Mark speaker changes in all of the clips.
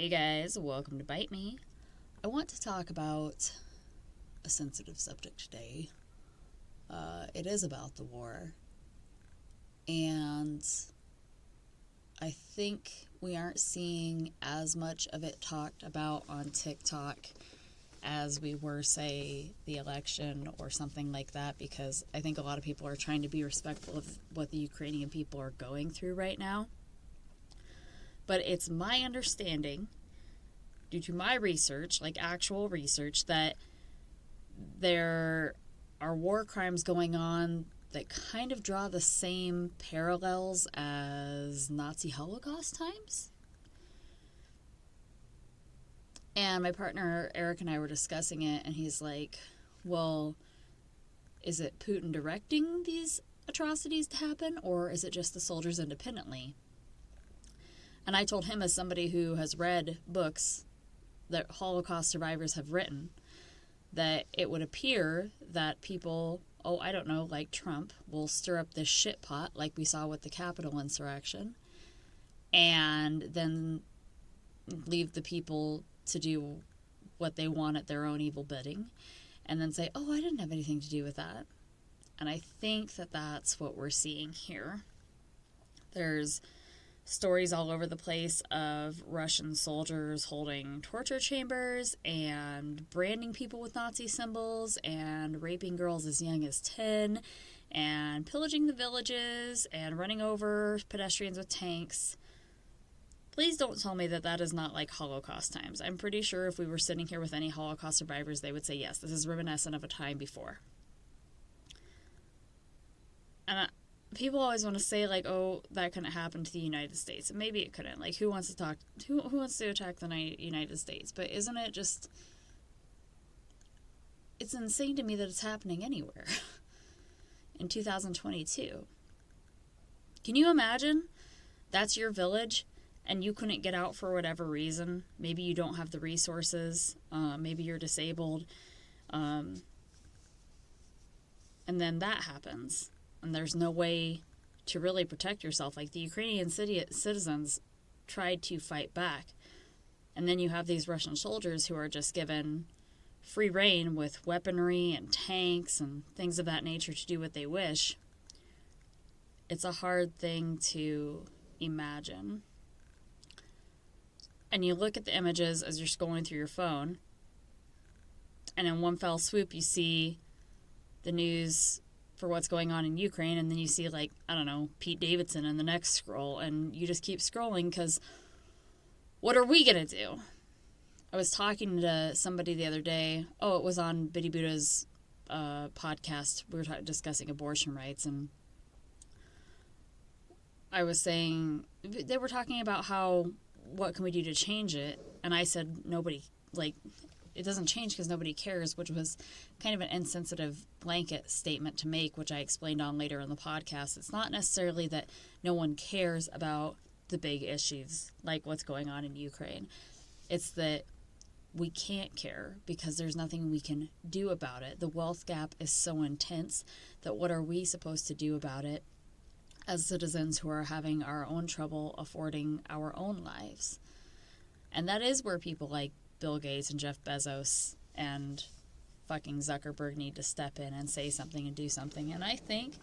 Speaker 1: Hey guys, welcome to Bite Me. I want to talk about a sensitive subject today. It is about the war, and I think we aren't seeing as much of it talked about on TikTok as we were, say, the election or something like that, because I think a lot of people are trying to be respectful of what the Ukrainian people are going through right now. But it's my understanding, due to my research, like actual research, that there are war crimes going on that kind of draw the same parallels as Nazi Holocaust times. And my partner Eric and I were discussing it, and he's like, well, is it Putin directing these atrocities to happen, or is it just the soldiers independently? And I told him, as somebody who has read books that Holocaust survivors have written, that it would appear that people, I don't know, like Trump, will stir up this shit pot like we saw with the Capitol insurrection, and then leave the people to do what they want at their own evil bidding, and then say, I didn't have anything to do with that. And I think that that's what we're seeing here. There's stories all over the place of Russian soldiers holding torture chambers and branding people with Nazi symbols and raping girls as young as 10 and pillaging the villages and running over pedestrians with tanks. Please don't tell me that that is not like Holocaust times. I'm pretty sure if we were sitting here with any Holocaust survivors, they would say, yes, this is reminiscent of a time before. And people always want to say, like, that couldn't happen to the United States. And maybe it couldn't. Like, who wants to attack the United States? But isn't it just, it's insane to me that it's happening anywhere in 2022. Can you imagine that's your village and you couldn't get out for whatever reason? Maybe you don't have the resources. Maybe you're disabled. And then that happens. And there's no way to really protect yourself. Like, the Ukrainian citizens tried to fight back. And then you have these Russian soldiers who are just given free rein with weaponry and tanks and things of that nature to do what they wish. It's a hard thing to imagine. And you look at the images as you're scrolling through your phone, and in one fell swoop you see the news for what's going on in Ukraine, and then you see, like, I don't know, Pete Davidson in the next scroll, and you just keep scrolling because what are we going to do? I was talking to somebody the other day. It was on Biddy Buddha's podcast. We were discussing abortion rights, and I was saying, they were talking about what can we do to change it, and I said, nobody, like, it doesn't change because nobody cares, which was kind of an insensitive blanket statement to make, which I explained on later in the podcast. It's not necessarily that no one cares about the big issues like what's going on in Ukraine. It's that we can't care because there's nothing we can do about it. The wealth gap is so intense that what are we supposed to do about it as citizens who are having our own trouble affording our own lives? And that is where people like Bill Gates and Jeff Bezos and fucking Zuckerberg need to step in and say something and do something. And I think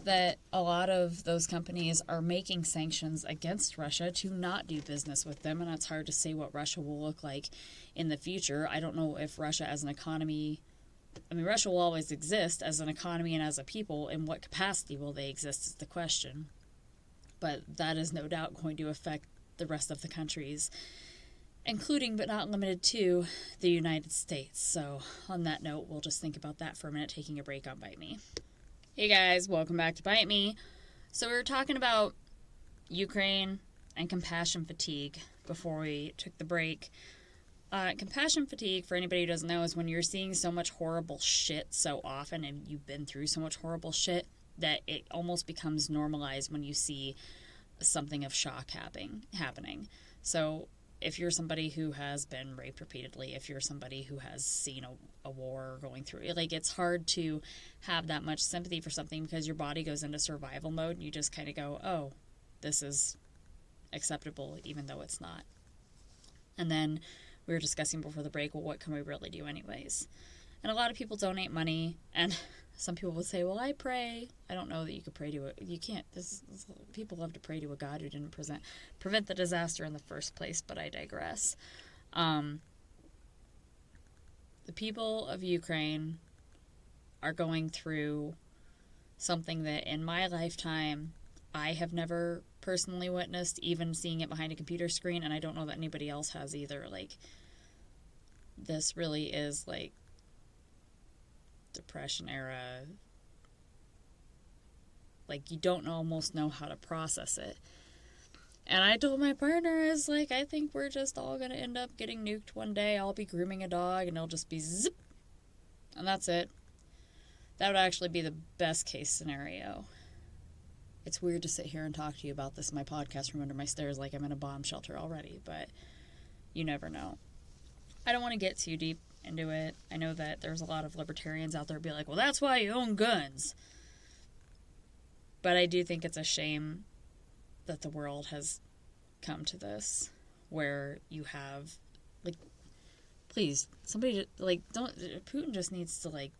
Speaker 1: that a lot of those companies are making sanctions against Russia to not do business with them, and it's hard to say what Russia will look like in the future. I don't know if Russia as an economy, Russia will always exist as an economy and as a people. In what capacity will they exist is the question. But that is no doubt going to affect the rest of the countries, including but not limited to the United States. So on that note, we'll just think about that for a minute, taking a break on Bite Me. Hey guys, welcome back to Bite Me. So we were talking about Ukraine and compassion fatigue before we took the break. Compassion fatigue, for anybody who doesn't know, is when you're seeing so much horrible shit so often and you've been through so much horrible shit that it almost becomes normalized when you see something of shock happening. So if you're somebody who has been raped repeatedly, if you're somebody who has seen a war going through, like, it's hard to have that much sympathy for something because your body goes into survival mode and you just kind of go, this is acceptable even though it's not. And then we were discussing before the break, well, what can we really do anyways? And a lot of people donate money, and some people would say, well, I pray. I don't know that you could pray to it. You can't. People love to pray to a God who didn't prevent the disaster in the first place, but I digress. The people of Ukraine are going through something that in my lifetime I have never personally witnessed, even seeing it behind a computer screen, and I don't know that anybody else has either. Like, this really is like Depression era. Like, you don't almost know how to process it. And I told my partner, is like, I think we're just all going to end up getting nuked one day. I'll be grooming a dog and it'll just be zip. And that's it. That would actually be the best case scenario. It's weird to sit here and talk to you about this in my podcast from under my stairs like I'm in a bomb shelter already, but you never know. I don't want to get too deep into it. I know that there's a lot of libertarians out there be like, well, that's why you own guns. But I do think it's a shame that the world has come to this, where you have, like, please, somebody, like, Putin just needs to, like,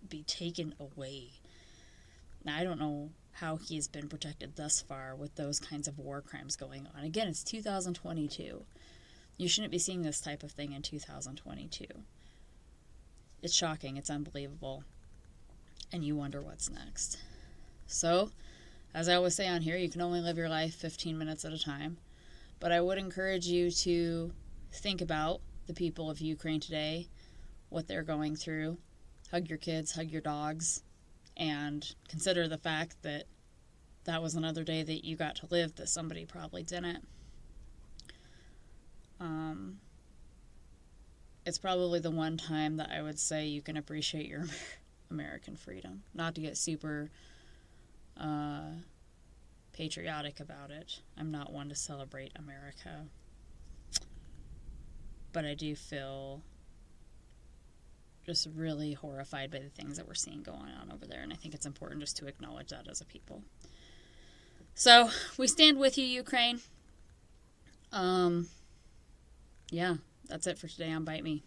Speaker 1: be taken away. Now, I don't know how he's been protected thus far with those kinds of war crimes going on. Again, it's 2022. You shouldn't be seeing this type of thing in 2022. It's shocking. It's unbelievable. And you wonder what's next. So, as I always say on here, you can only live your life 15 minutes at a time. But I would encourage you to think about the people of Ukraine today, what they're going through. Hug your kids, hug your dogs, and consider the fact that that was another day that you got to live that somebody probably didn't. It's probably the one time that I would say you can appreciate your American freedom. Not to get super patriotic about it. I'm not one to celebrate America. But I do feel just really horrified by the things that we're seeing going on over there. And I think it's important just to acknowledge that as a people. So, we stand with you, Ukraine. Yeah, that's it for today on Bite Me.